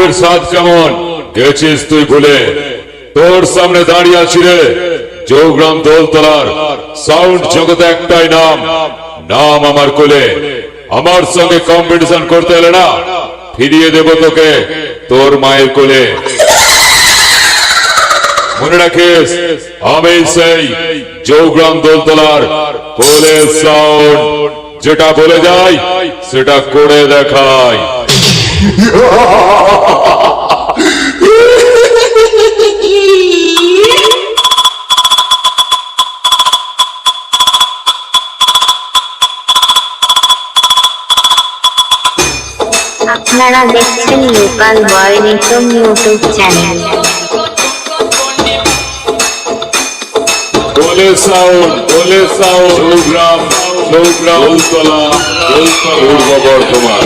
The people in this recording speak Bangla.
মাহবুবের সাথ কেমন গেছিস তুই ভুলে? তোর সামনে দাঁড়িয়ে আছি রে, চৌগ্রাম দোলতলার সাউন্ড জগতে একটাই নাম, নাম আমার কোলে। আমার সঙ্গে কম্পিটিশন করতে এলে না, ফিরিয়ে দেব তোকে তোর মায়ের কোলে। মনে রাখিস, আমি সেই চৌগ্রাম দোলতলার কোলে সাউন্ড, যেটা বলে যাই সেটা করে দেখাই। আপনারা দেখছেন লোকাল বয় রিতম ইউটিউব চ্যানেল। কোলে সাউন্ড, চৌগ্রাম দোলতলা, পূর্ব বর্ধমান।